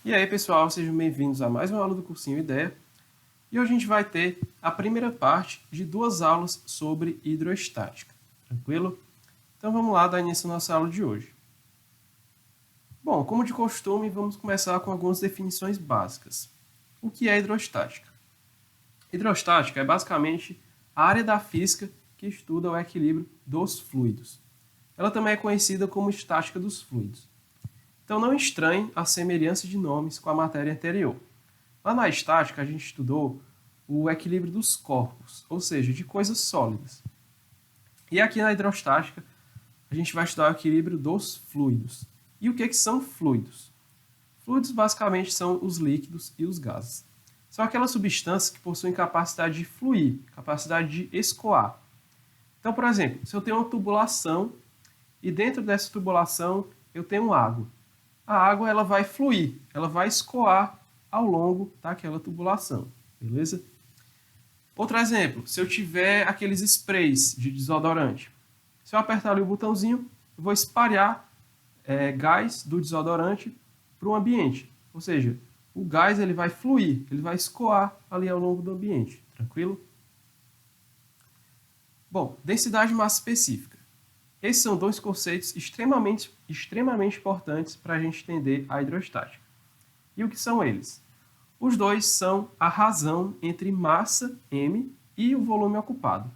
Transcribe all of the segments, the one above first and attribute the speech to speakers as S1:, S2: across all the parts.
S1: E aí, pessoal, sejam bem-vindos a mais uma aula do cursinho Ideia. E hoje a gente vai ter a primeira parte de 2 aulas sobre hidroestática. Tranquilo? Então vamos lá dar início à nossa aula de hoje. Bom, como de costume, vamos começar com algumas definições básicas. O que é hidrostática? Hidrostática é basicamente a área da física que estuda o equilíbrio dos fluidos. Ela também é conhecida como estática dos fluidos. Então não estranhe a semelhança de nomes com a matéria anterior. Lá na estática a gente estudou o equilíbrio dos corpos, ou seja, de coisas sólidas. E aqui na hidrostática a gente vai estudar o equilíbrio dos fluidos. E o que são fluidos? Fluidos basicamente são os líquidos e os gases. São aquelas substâncias que possuem capacidade de fluir, capacidade de escoar. Então, por exemplo, se eu tenho uma tubulação e dentro dessa tubulação eu tenho água. A água ela vai fluir, ela vai escoar ao longo daquela tubulação, beleza? Outro exemplo, se eu tiver aqueles sprays de desodorante, se eu apertar ali o botãozinho, eu vou espalhar gás do desodorante para o ambiente, ou seja, o gás ele vai fluir, ele vai escoar ali ao longo do ambiente, tranquilo? Bom, densidade e massa específica. Esses são 2 conceitos extremamente importantes para a gente entender a hidrostática. E o que são eles? Os dois são a razão entre massa, m, e o volume ocupado.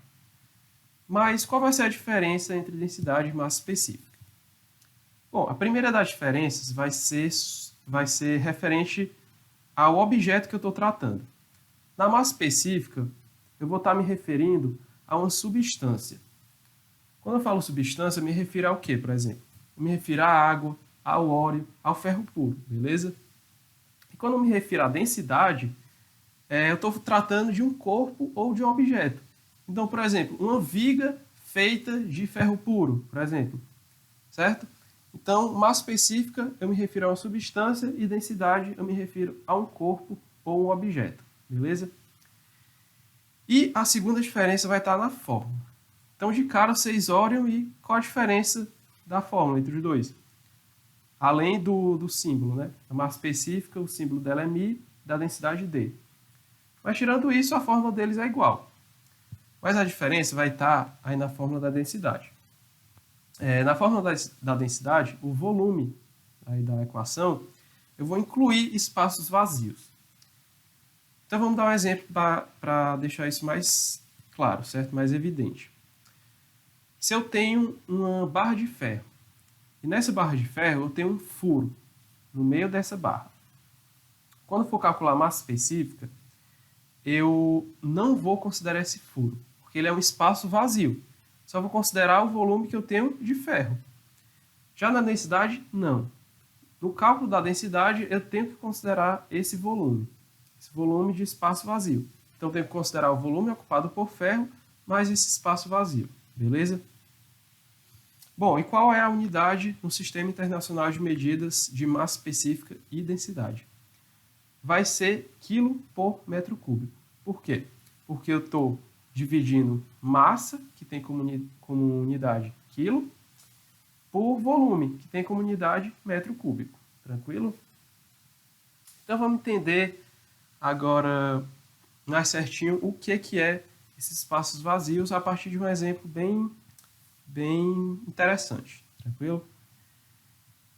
S1: Mas qual vai ser a diferença entre densidade e massa específica? Bom, a primeira das diferenças vai ser referente ao objeto que eu estou tratando. Na massa específica, eu vou estar me referindo a uma substância. Quando eu falo substância, eu me refiro ao quê, por exemplo? Eu me refiro à água, ao óleo, ao ferro puro, beleza? E quando eu me refiro à densidade, eu estou tratando de um corpo ou de um objeto. Então, por exemplo, uma viga feita de ferro puro, por exemplo, certo? Então, massa específica, eu me refiro a uma substância e densidade, eu me refiro a um corpo ou um objeto, beleza? E a segunda diferença vai estar na fórmula. Então, de cara, vocês olham e qual a diferença da fórmula entre os dois? Além do símbolo, né? A massa específica, o símbolo dela é μ, da densidade D. Mas, tirando isso, a fórmula deles é igual. Mas a diferença vai estar aí na fórmula da densidade. Na fórmula da densidade, o volume aí da equação, eu vou incluir espaços vazios. Então, vamos dar um exemplo para deixar isso mais claro, certo? Mais evidente. Se eu tenho uma barra de ferro, e nessa barra de ferro eu tenho um furo no meio dessa barra. Quando for calcular a massa específica, eu não vou considerar esse furo, porque ele é um espaço vazio. Só vou considerar o volume que eu tenho de ferro. Já na densidade, não. No cálculo da densidade, eu tenho que considerar esse volume de espaço vazio. Então, eu tenho que considerar o volume ocupado por ferro mais esse espaço vazio, beleza? Bom, e qual é a unidade no Sistema Internacional de Medidas de Massa Específica e Densidade? Vai ser quilo por metro cúbico. Por quê? Porque eu estou dividindo massa, que tem como unidade quilo, por volume, que tem como unidade metro cúbico. Tranquilo? Então vamos entender agora mais certinho o que é esses espaços vazios a partir de um exemplo bem interessante, tranquilo?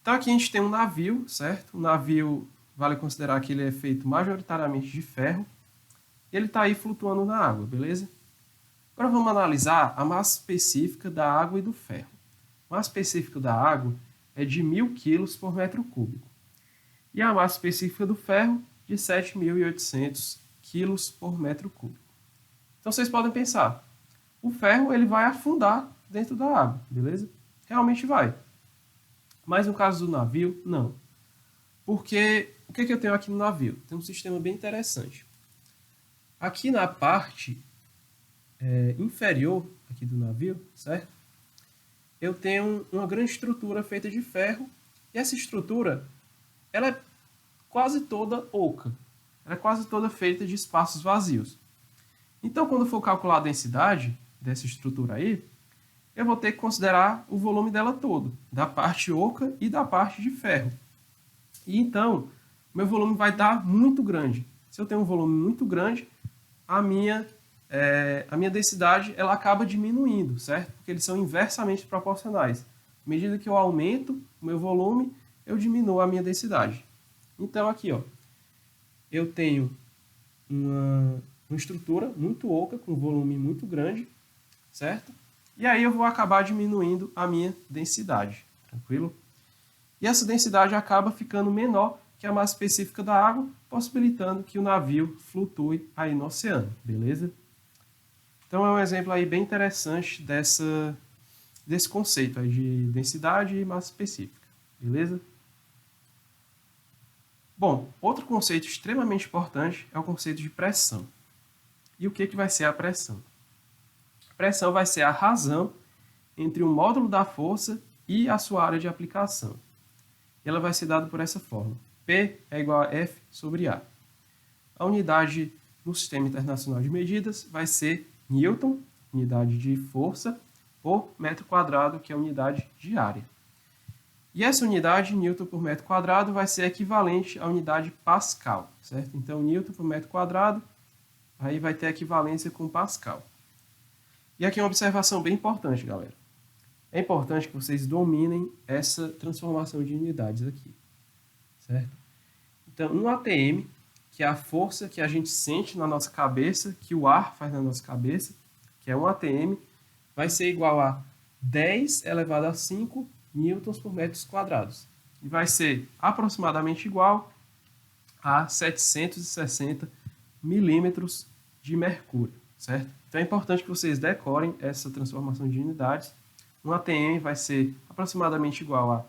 S1: Então aqui a gente tem um navio, certo? O navio, vale considerar que ele é feito majoritariamente de ferro, e ele está aí flutuando na água, beleza? Agora vamos analisar a massa específica da água e do ferro. A massa específica da água é de 1.000 kg por metro cúbico, e a massa específica do ferro de 7.800 kg por metro cúbico. Então vocês podem pensar, o ferro ele vai afundar dentro da água, beleza? Realmente vai. Mas no caso do navio, não. Porque o que eu tenho aqui no navio? Tem um sistema bem interessante. Aqui na parte inferior aqui do navio, certo? Eu tenho uma grande estrutura feita de ferro e essa estrutura ela é quase toda oca. Ela é quase toda feita de espaços vazios. Então, quando for calcular a densidade dessa estrutura aí, eu vou ter que considerar o volume dela todo, da parte oca e da parte de ferro. E então, o meu volume vai dar muito grande. Se eu tenho um volume muito grande, a minha densidade ela acaba diminuindo, certo? Porque eles são inversamente proporcionais. À medida que eu aumento o meu volume, eu diminuo a minha densidade. Então, aqui, ó, eu tenho uma estrutura muito oca, com volume muito grande, certo? E aí eu vou acabar diminuindo a minha densidade, tranquilo? E essa densidade acaba ficando menor que a massa específica da água, possibilitando que o navio flutue aí no oceano, beleza? Então é um exemplo aí bem interessante desse conceito aí de densidade e massa específica, beleza? Bom, outro conceito extremamente importante é o conceito de pressão. E o que vai ser a pressão? A pressão vai ser a razão entre o módulo da força e a sua área de aplicação. Ela vai ser dada por essa forma. P é igual a F sobre A. A unidade no Sistema Internacional de Medidas vai ser Newton, unidade de força, por metro quadrado, que é a unidade de área. E essa unidade, Newton por metro quadrado, vai ser equivalente à unidade Pascal, certo? Então, Newton por metro quadrado, aí vai ter equivalência com Pascal. E aqui uma observação bem importante, galera. É importante que vocês dominem essa transformação de unidades aqui, certo? Então, um ATM, que é a força que a gente sente na nossa cabeça, que o ar faz na nossa cabeça, que é um ATM, vai ser igual a 10 elevado a 5 newtons por metros quadrados. E vai ser aproximadamente igual a 760 milímetros de mercúrio, certo? Então é importante que vocês decorem essa transformação de unidades. Um ATM vai ser aproximadamente igual a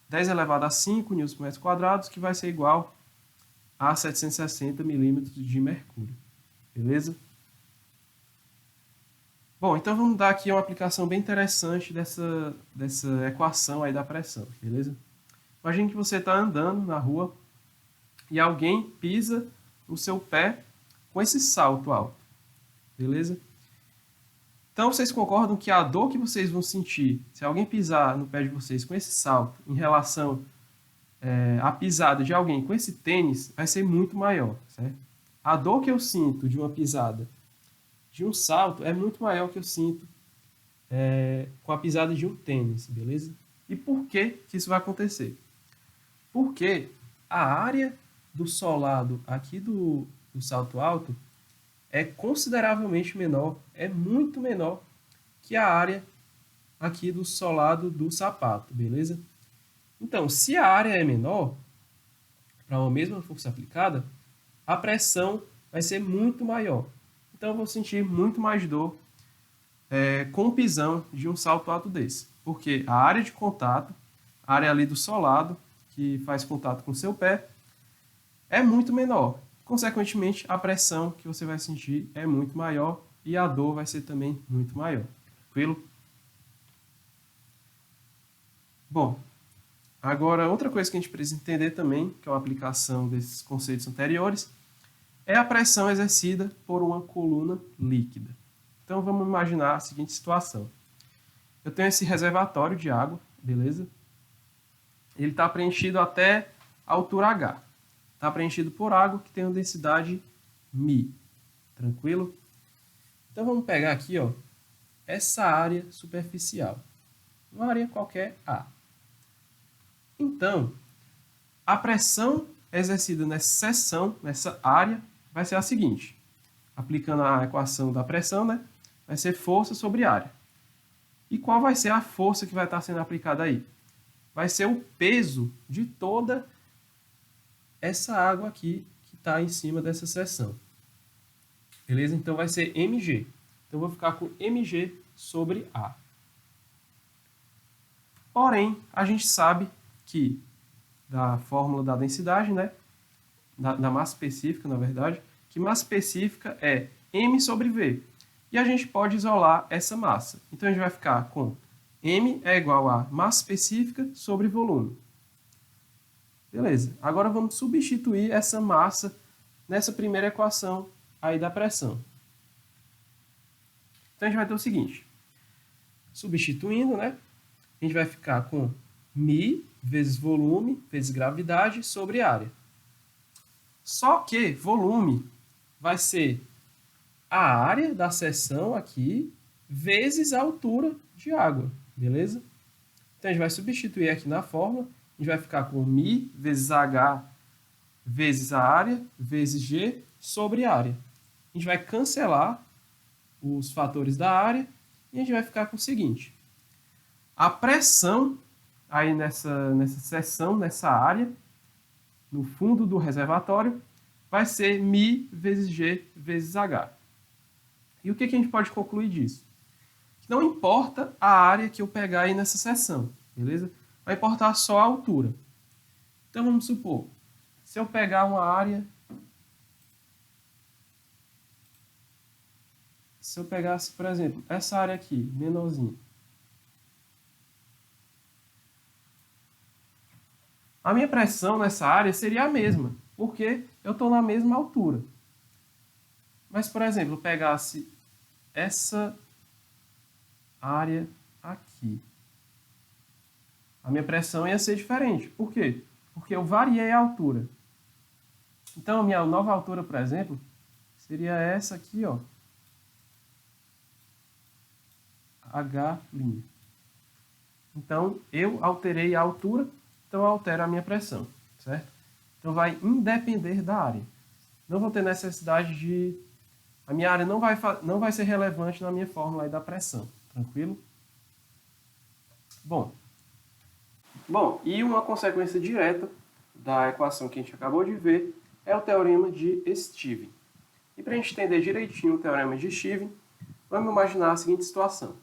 S1: 10 elevado a 5 newtons por metro quadrados, que vai ser igual a 760 milímetros de mercúrio. Beleza? Bom, então vamos dar aqui uma aplicação bem interessante dessa equação aí da pressão, beleza? Imagine que você está andando na rua e alguém pisa no seu pé com esse salto alto, beleza? Então, vocês concordam que a dor que vocês vão sentir se alguém pisar no pé de vocês com esse salto em relação à pisada de alguém com esse tênis vai ser muito maior, certo? A dor que eu sinto de uma pisada de um salto é muito maior que eu sinto com a pisada de um tênis, beleza? E por que isso vai acontecer? Porque a área do solado aqui do salto alto é consideravelmente menor, é muito menor que a área aqui do solado do sapato, beleza? Então, se a área é menor, para uma mesma força aplicada, a pressão vai ser muito maior. Então, eu vou sentir muito mais dor com o pisão de um salto alto desse. Porque a área de contato, a área ali do solado, que faz contato com o seu pé, é muito menor. Consequentemente, a pressão que você vai sentir é muito maior e a dor vai ser também muito maior. Tranquilo? Bom, agora outra coisa que a gente precisa entender também, que é uma aplicação desses conceitos anteriores, é a pressão exercida por uma coluna líquida. Então vamos imaginar a seguinte situação. Eu tenho esse reservatório de água, beleza? Ele está preenchido até a altura H. Está preenchido por água que tem uma densidade μ. Tranquilo? Então vamos pegar aqui, ó, essa área superficial. Uma área qualquer A. Então, a pressão exercida nessa seção, nessa área, vai ser a seguinte. Aplicando a equação da pressão, né, vai ser força sobre área. E qual vai ser a força que vai estar sendo aplicada aí? Vai ser o peso de toda essa água aqui que está em cima dessa seção. Beleza? Então vai ser mg. Então eu vou ficar com mg sobre A. Porém, a gente sabe que da fórmula da densidade, né, da massa específica, na verdade, que massa específica é m sobre v. E a gente pode isolar essa massa. Então a gente vai ficar com m é igual a massa específica sobre volume. Beleza. Agora vamos substituir essa massa nessa primeira equação aí da pressão. Então a gente vai ter o seguinte. Substituindo, né? A gente vai ficar com μ vezes volume vezes gravidade sobre área. Só que volume vai ser a área da seção aqui vezes a altura de água, beleza? Então, a gente vai substituir aqui na fórmula, a gente vai ficar com μ vezes H vezes a área vezes G sobre área. A gente vai cancelar os fatores da área e a gente vai ficar com o seguinte. A pressão aí nessa seção, nessa área, no fundo do reservatório, vai ser μ vezes G vezes H. E o que a gente pode concluir disso? Que não importa a área que eu pegar aí nessa seção, beleza? Vai importar só a altura. Então, vamos supor, se eu pegar uma área... Se eu pegasse, por exemplo, essa área aqui, menorzinha. A minha pressão nessa área seria a mesma, porque eu estou na mesma altura. Mas, por exemplo, eu pegasse essa área aqui. A minha pressão ia ser diferente. Por quê? Porque eu variei a altura. Então, a minha nova altura, por exemplo, seria essa aqui, ó. H'. Então, eu alterei a altura, então eu altero a minha pressão, certo? Então, vai independer da área. Não vou ter necessidade de... A minha área não vai ser relevante na minha fórmula aí da pressão, tranquilo? Bom, e uma consequência direta da equação que a gente acabou de ver é o teorema de Stevens. E para a gente entender direitinho o teorema de Stevens, vamos imaginar a seguinte situação.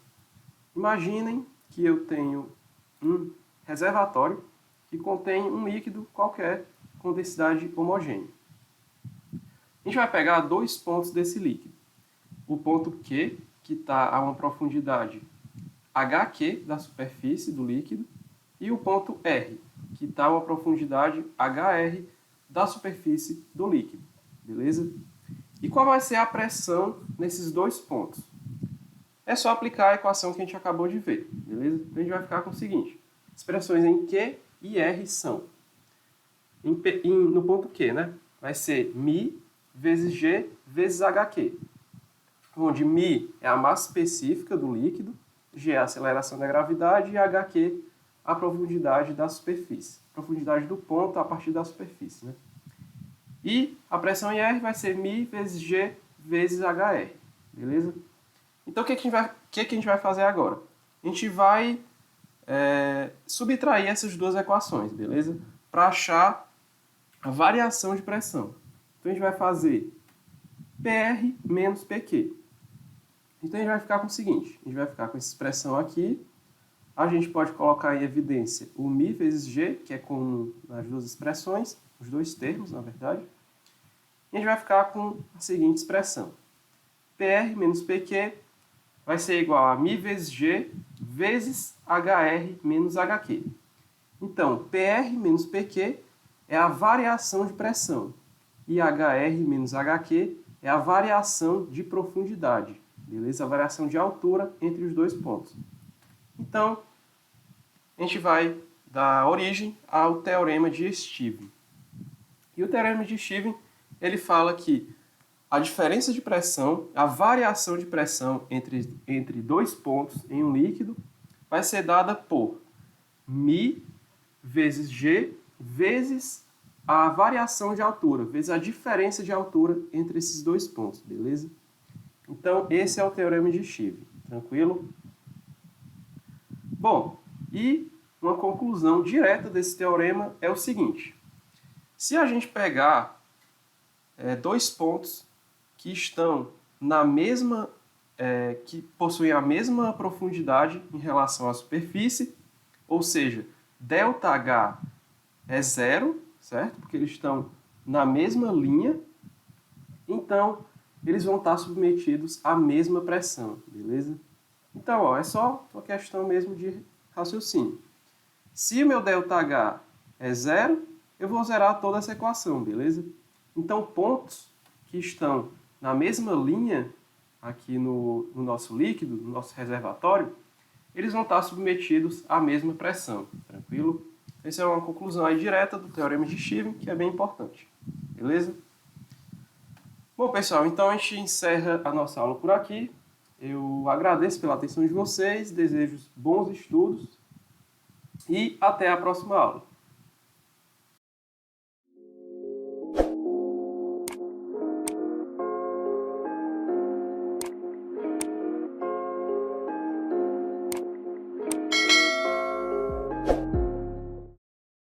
S1: Imaginem que eu tenho um reservatório que contém um líquido qualquer com densidade homogênea. A gente vai pegar dois pontos desse líquido. O ponto Q, que está a uma profundidade HQ da superfície do líquido, e o ponto R, que está a uma profundidade HR da superfície do líquido. Beleza? E qual vai ser a pressão nesses dois pontos? É só aplicar a equação que a gente acabou de ver, beleza? Então a gente vai ficar com o seguinte. Expressões em Q e R são. No ponto Q, né? Vai ser μ vezes G vezes HQ. Onde μ é a massa específica do líquido, G é a aceleração da gravidade e HQ a profundidade da superfície. Profundidade do ponto a partir da superfície, né? E a pressão em R vai ser μ vezes G vezes HR, beleza? Então, o que a gente vai fazer agora? A gente vai subtrair essas duas equações, beleza? Para achar a variação de pressão. Então, a gente vai fazer PR menos PQ. Então, a gente vai ficar com o seguinte. A gente vai ficar com essa expressão aqui. A gente pode colocar em evidência o μ vezes G, que é comum nas duas expressões, os dois termos, na verdade. E a gente vai ficar com a seguinte expressão. PR menos PQ vai ser igual a μ vezes G vezes HR menos HQ. Então, PR menos PQ é a variação de pressão e HR menos HQ é a variação de profundidade, beleza? A variação de altura entre os dois pontos. Então, a gente vai dar origem ao teorema de Stevens. E o teorema de Stevens, ele fala que a diferença de pressão, a variação de pressão entre dois pontos em um líquido vai ser dada por μ vezes G vezes a variação de altura, vezes a diferença de altura entre esses dois pontos, beleza? Então, esse é o teorema de Stevens, tranquilo? Bom, e uma conclusão direta desse teorema é o seguinte. Se a gente pegar dois pontos que estão na mesma, que possuem a mesma profundidade em relação à superfície, ou seja, ΔH é zero, certo? Porque eles estão na mesma linha, então eles vão estar submetidos à mesma pressão, beleza? Então, ó, é só uma questão mesmo de raciocínio. Se o meu ΔH é zero, eu vou zerar toda essa equação, beleza? Então, pontos que estão na mesma linha aqui no nosso líquido, no nosso reservatório, eles vão estar submetidos à mesma pressão, tranquilo? Essa é uma conclusão aí direta do teorema de Stevens, que é bem importante. Beleza? Bom, pessoal, então a gente encerra a nossa aula por aqui. Eu agradeço pela atenção de vocês, desejo bons estudos e até a próxima aula.